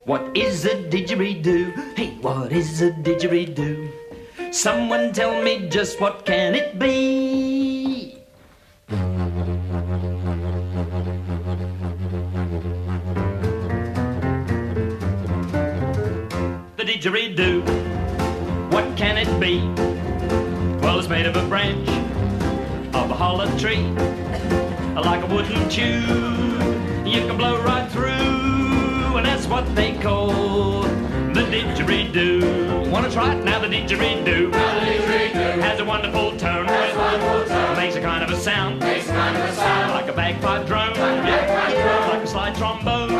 What is a didgeridoo? Hey, what is a didgeridoo? Someone tell me just what can it be? The didgeridoo, what can it be? Well, it's made of a branch of a hollow tree, like a wooden tube you can blow right through, and that's what they call the didgeridoo. Wanna try it? Now the didgeridoo, has a wonderful tone, makes a kind of a sound, like a bagpipe drone, like a slide trombone,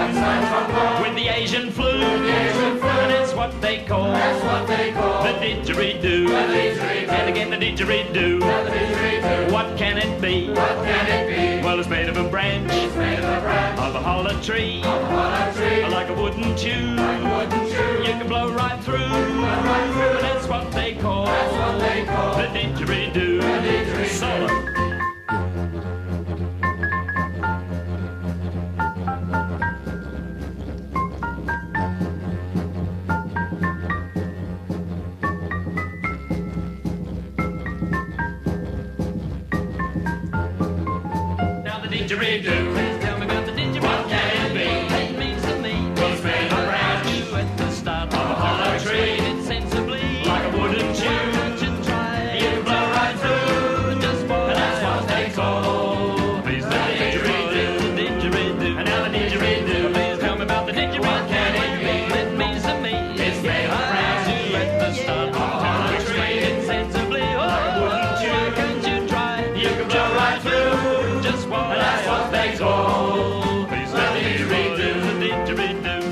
with the Asian flute, and that's what they call the didgeridoo. And again the didgeridoo, what can it be? Well, it's made of a branch of a hollow tree, like a wooden tube you can blow right through, and that's what they call the didgeridoo. Solo. Now the didgeridoo, tell me about the didgeridoo. What can it be? It means to me, well, it's made of a branch at the start of a hollow tree. It's sensibly like a wooden tube. Touch and try, you can blow right through, just for and that's what they call the didgeridoo. And now the didgeridoo, please tell me about the didgeridoo. What can it be? It means to me, it's made of a branch at the start of a hollow tree. It's sensibly like a wooden tube. Why can't you try? You can blow right through, just for and that's what they call the didgeridoo. The didgeridoo.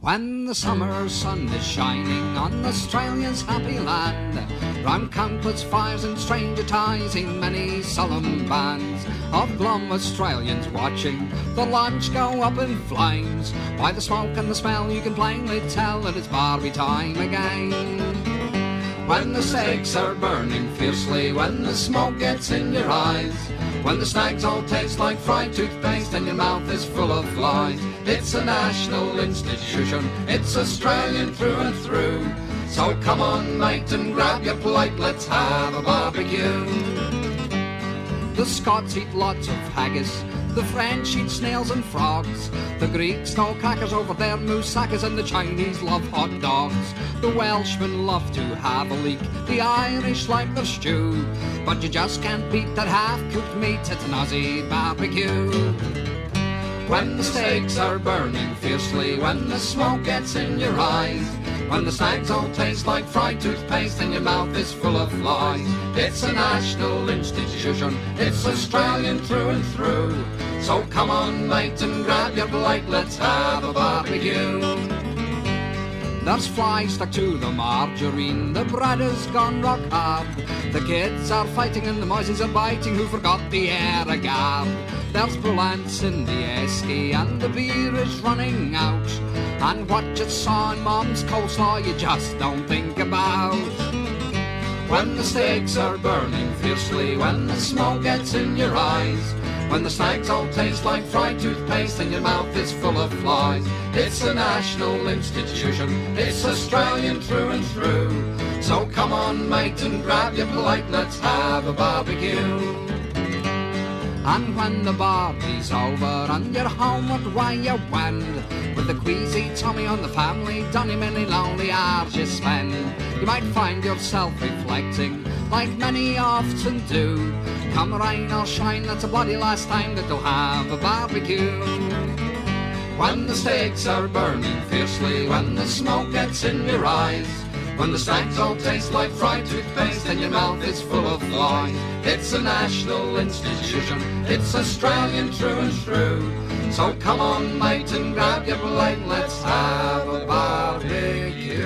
When the summer sun is shining on Australia's happy land, round countless fires and stranger ties in many solemn bands of glum Australians watching the launch go up in flames. By the smoke and the smell you can plainly tell that it's Barbie time again. When the stakes are burning fiercely, when the smoke gets in your eyes, when the snags all taste like fried toothpaste and your mouth is full of flies, it's a national institution, it's Australian through and through. So come on mate and grab your plate, let's have a barbecue. The Scots eat lots of haggis, the French eat snails and frogs, the Greeks know crackers over their moussakas, and the Chinese love hot dogs. The Welshmen love to have a leak, the Irish like their stew, but you just can't beat that half-cooked meat at an Aussie barbecue. When the steaks are burning fiercely, when the smoke gets in your eyes, when the snags all taste like fried toothpaste and your mouth is full of flies, it's a national institution, it's Australian through and through. So come on mate and grab your plate, let's have a barbecue. There's flies stuck to the margarine, the bread has gone rock hard. The kids are fighting and the moises are biting, who forgot the air regard. There's bullants in the esky and the beer is running out. And what you saw in Mom's coleslaw you just don't think about. When the steaks are burning fiercely, when the smoke gets in your eyes, when the snags all taste like fried toothpaste and your mouth is full of flies. It's a national institution, it's Australian through and through. So come on mate and grab your plate, let's have a barbecue. And when the party's over and you're homeward way you wend, with the queasy tummy on the family dunny, many lonely hours you spend, you might find yourself reflecting, like many often do. Come rain or shine, that's a bloody last time that you'll have a barbecue. When the steaks are burning fiercely, when the smoke gets in your eyes, when the snacks all taste like fried toothpaste and your mouth is full of flies. It's a national institution, it's Australian through and through. So come on mate and grab your plate, let's have a barbecue.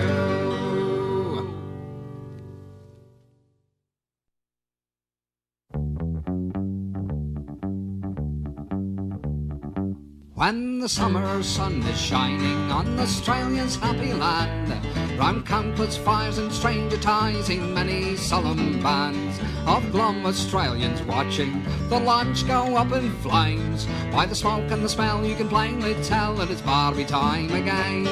When the summer sun is shining on Australia's happy land, round countless fires and stranger ties in many solemn bands of glum Australians watching the launch go up in flames. By the smoke and the smell you can plainly tell that it's Barbie time again.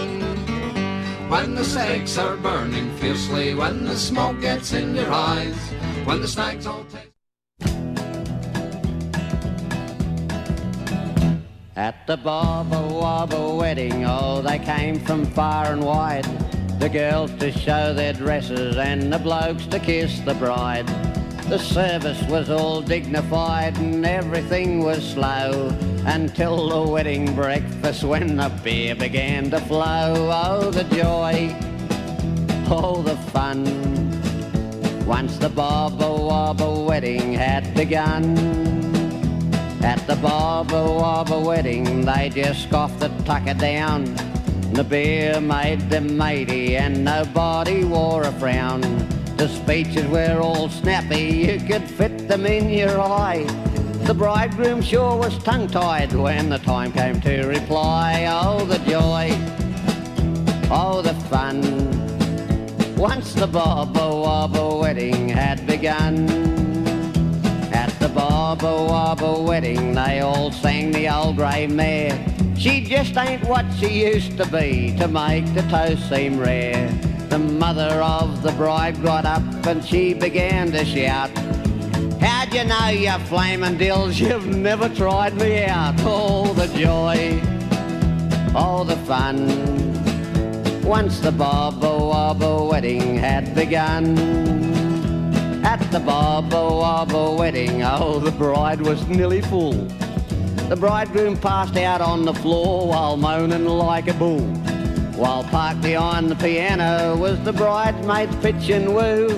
When the steaks are burning fiercely, when the smoke gets in your eyes, when the snags all taste. At the Bobba Wobba wedding, oh, they came from far and wide. The girls to show their dresses and the blokes to kiss the bride. The service was all dignified and everything was slow, until the wedding breakfast when the beer began to flow. Oh, the joy, oh, the fun, once the Bobba Wobba wedding had begun. At the Bobba Wobba wedding, they just scoffed the tucker down. The beer made them matey and nobody wore a frown. The speeches were all snappy, you could fit them in your eye. The bridegroom sure was tongue-tied when the time came to reply. Oh, the joy, oh, the fun, once the Bobba Wobba wedding had begun. At the Bobba Wobba wedding, they all sang the old grey mare. She just ain't what she used to be, to make the toast seem rare. The mother of the bride got up and she began to shout, how'd you know, you flamin' dills, you've never tried me out. Oh, the joy, oh, the fun, once the Bobba Wobba wedding had begun. At the Bobba Wobba wedding, oh, the bride was nearly full. The bridegroom passed out on the floor while moaning like a bull. While parked behind the piano was the bridesmaid's pitch and woo.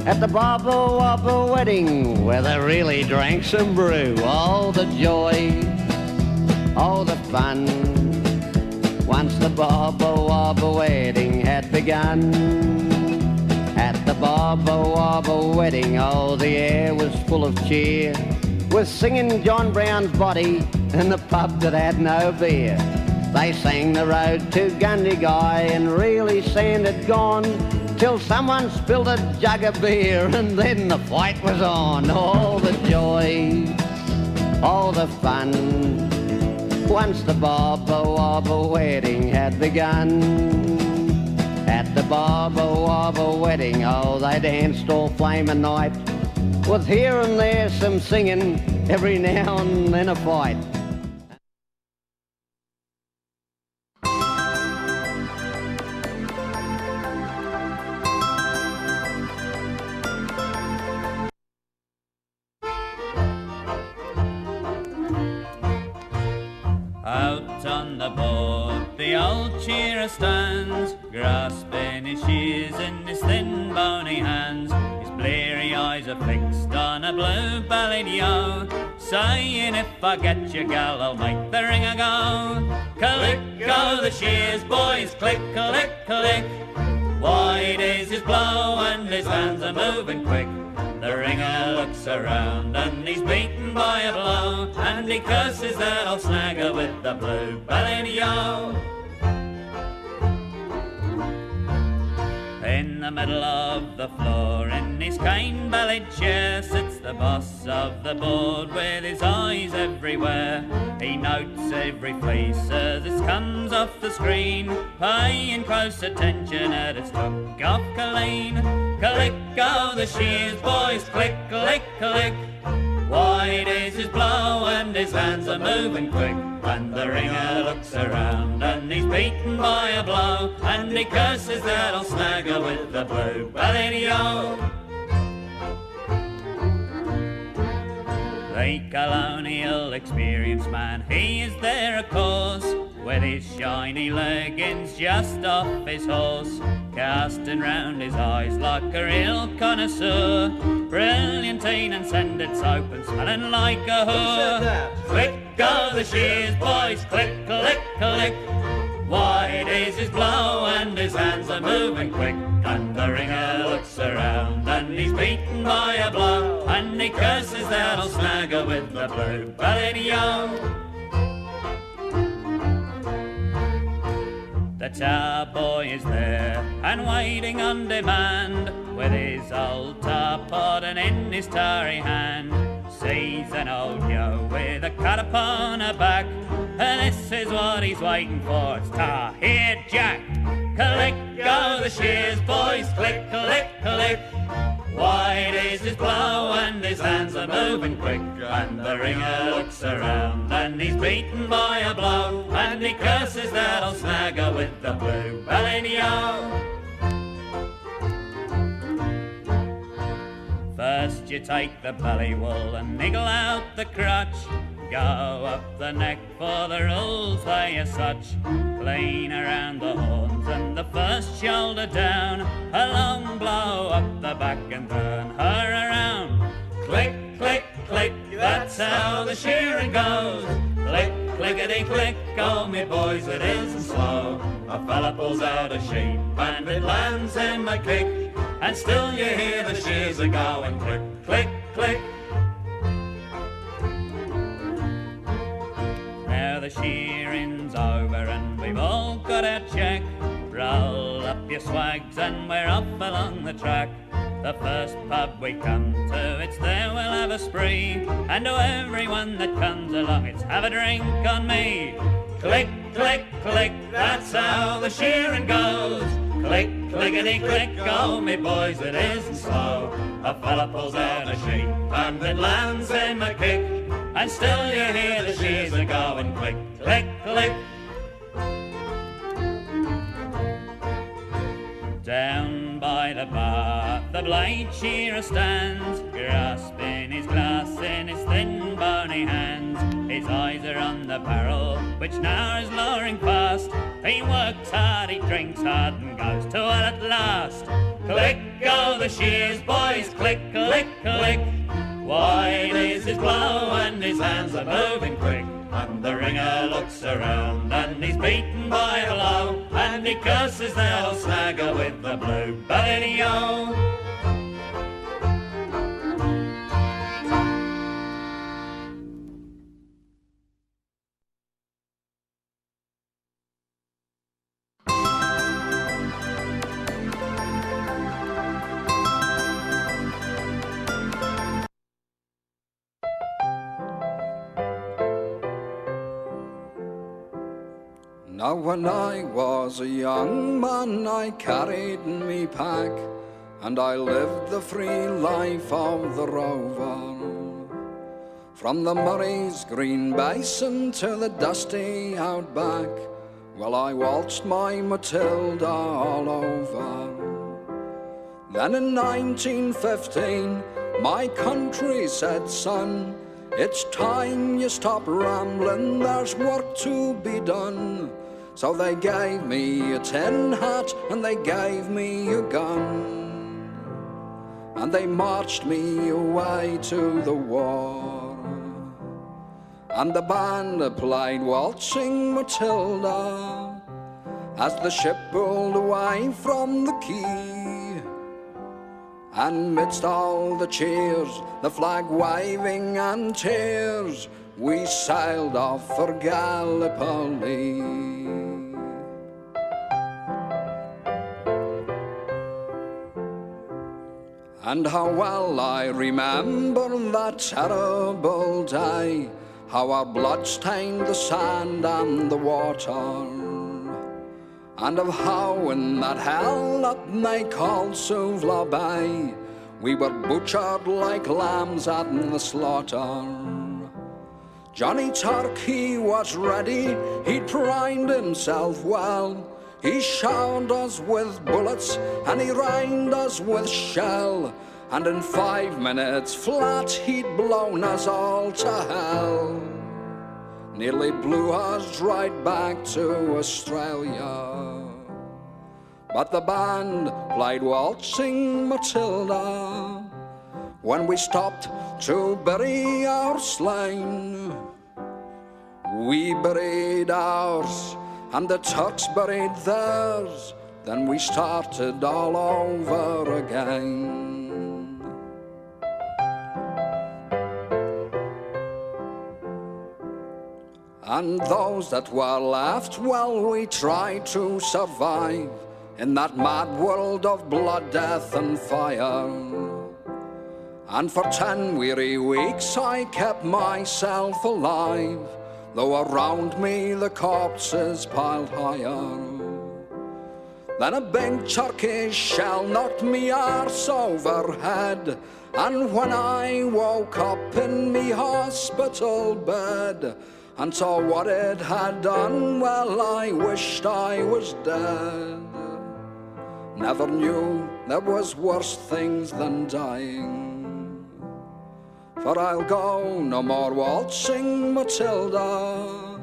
At the Bobba Wobba wedding, where they really drank some brew. Oh, the joy, oh, the fun, once the Bobba Wobba wedding had begun. At the Bobba Wobba wedding, oh, the air was full of cheer, with singing John Brown's Body in the pub that had no beer. They sang the road to Gundagai and really sand had gone, till someone spilled a jug of beer and then the fight was on. Oh, the joy, oh, the fun, once the Bobba Wobba wedding had begun. At the Bobba Wobba wedding, oh, they danced all flamin' night, with here and there some singing, every now and then a fight. Out on the boat the old cheerer stands, grasping his shears in his thin bony hands. His bleary eyes are fixed on a blue-bellied yo, saying if I get your gal I'll make the ring a go. Calico go the shears, boys, click, click, click. Wide is his blow and his hands are moving quick. The ringer looks around and he's beaten by a blow, and he curses that old snagger with the blue ballad-yo. In the middle of the floor, in his cane-bellied chair, sits the boss of the board with his eyes everywhere. He notes every fleece as it comes off the screen, paying close attention at its took off Colleen. Click go the shears, boys, click, click, click. Wide is his blow and his hands are moving quick. And the ringer looks around and he's beaten by a blow, and he curses that old snagger with the blue ballad-yo. The colonial experienced man, he is there a cause, with his shiny leggings just off his horse, casting round his eyes like a real connoisseur, brilliantine and scented soap and smelling like a whore. Click go the shears, boys, click, click, click. Wide is his blow and his hands are moving quick, and the ringer looks around and he's beaten by a blow, and he curses that old snagger with the blue ballad-yo. The tar boy is there and waiting on demand, with his old tar pot and in his tarry hand. Sees an old yo with a cut upon her back, and this is what he's waiting for. It's tar, here Jack. Click go the shears, boys, click, click, click. Wide is his blow and his hands are moving quick, and the ringer looks around and he's beaten by a blow, and he curses that old snagger with the blue ballad-yo. First you take the belly wool and niggle out the crutch, go up the neck for the rules they are such. Clean around the horns and the first shoulder down, a long blow up the back and turn her around. Click, click, click, that's how the shearing goes. Click, clickety click, oh me boys, it isn't slow. A fella pulls out a sheep and it lands him a kick, and still you hear the shears are going click, click, click. Now the shearing's over and we've all got our check. Roll up your swags and we're off along the track. The first pub we come to, it's there we'll have a spree, and to everyone that comes along, it's have a drink on me. Click, click, click, that's how the shearing goes. Click, clickety click, oh me boys, it isn't slow. A fella pulls out a sheep and it lands him a kick, and still you hear the shears are going click, click, click. Down by the bar, the blade shearer stands, grasping his glass in his thin bony hands. His eyes are on the barrel, which now is lowering fast. He works hard, he drinks hard, and goes to it at last. Click go the shears, boys, click, click, click. Wide is his blow and his hands are moving quick, and the ringer looks around and he's beaten by a blow, and he curses the old snagger with the blue ballad-yo. Now when I was a young man I carried me pack, and I lived the free life of the rover. From the Murray's green basin to the dusty outback, well, I waltzed my Matilda all over. Then in 1915 my country said, son, it's time you stop rambling, there's work to be done. So they gave me a tin hat and they gave me a gun, and they marched me away to the war. and the band played Waltzing Matilda as the ship pulled away from the quay. And midst all the cheers, the flag waving and tears, we sailed off for Gallipoli. And how well I remember that terrible day, how our blood stained the sand and the water, and of how in that hell that they called Suvla Bay, we were butchered like lambs at the slaughter. Johnny Turk, he was ready, he'd primed himself well. He showered us with bullets and he rained us with shell, and in 5 minutes flat he'd blown us all to hell. Nearly blew us right back to Australia. But the band played Waltzing Matilda when we stopped to bury our slain. We buried ours and the Turks buried theirs, then we started all over again. And those that were left, well, we tried to survive in that mad world of blood, death and fire. And for 10 weary weeks I kept myself alive, though around me the corpses piled higher. Then a big Turkish shell knocked me arse overhead, and when I woke up in me hospital bed and saw what it had done, well, I wished I was dead. Never knew there was worse things than dying. For I'll go no more waltzing Matilda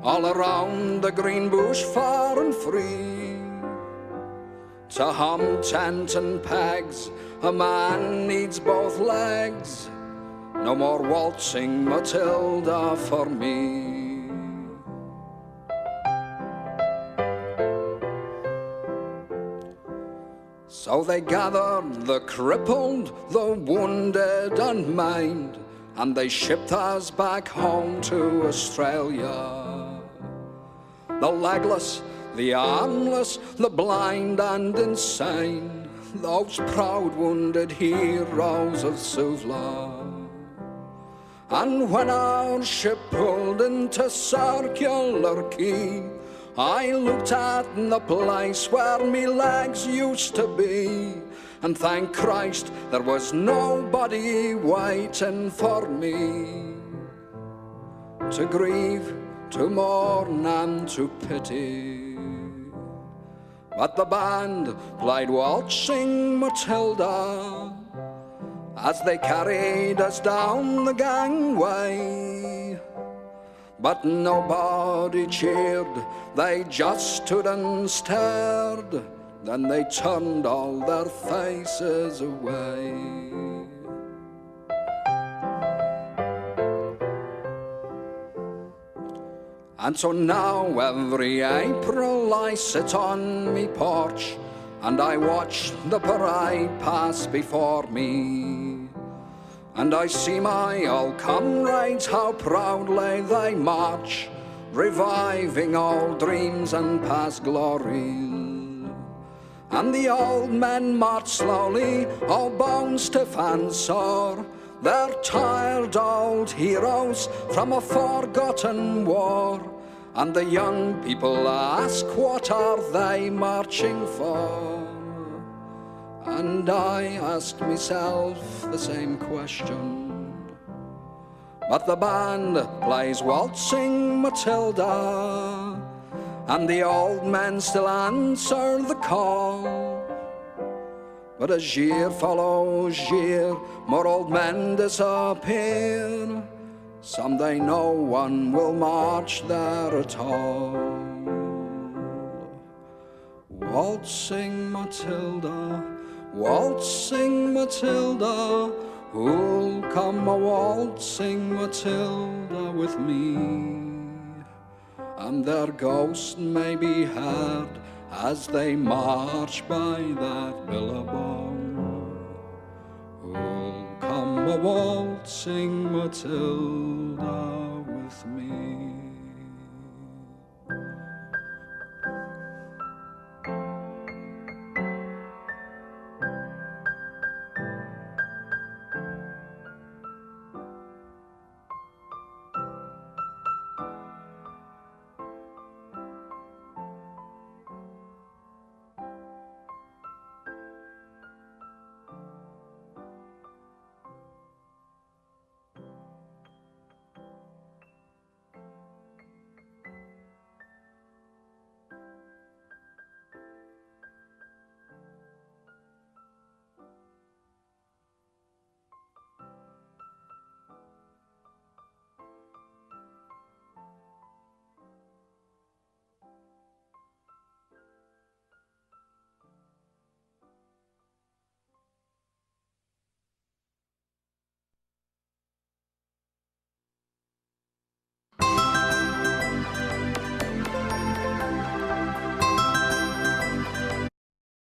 all around the green bush far and free. To hum tent and pegs, a man needs both legs. No more waltzing Matilda for me. So they gathered the crippled, the wounded and maimed, and they shipped us back home to Australia. The legless, the armless, the blind and insane, those proud wounded heroes of Suvla. And when our ship pulled into Circular Quay, I looked at the place where me legs used to be, and thank Christ there was nobody waiting for me to grieve, to mourn and to pity. But the band played Waltzing Matilda as they carried us down the gangway. But nobody cheered, they just stood and stared, then they turned all their faces away. And so now every April I sit on me porch and I watch the parade pass before me, and I see my old comrades, how proudly they march, reviving old dreams and past glories. And the old men march slowly, all bone stiff and sore, they're tired old heroes from a forgotten war. And the young people ask, what are they marching for? And I asked myself the same question. But the band plays Waltzing Matilda, and the old men still answer the call. But as year follows year, more old men disappear. Someday no one will march there at all. Waltzing Matilda, waltzing Matilda, Who'll come a waltzing Matilda with me? And their ghosts may be heard as they march by that billabong. Who'll come a waltzing Matilda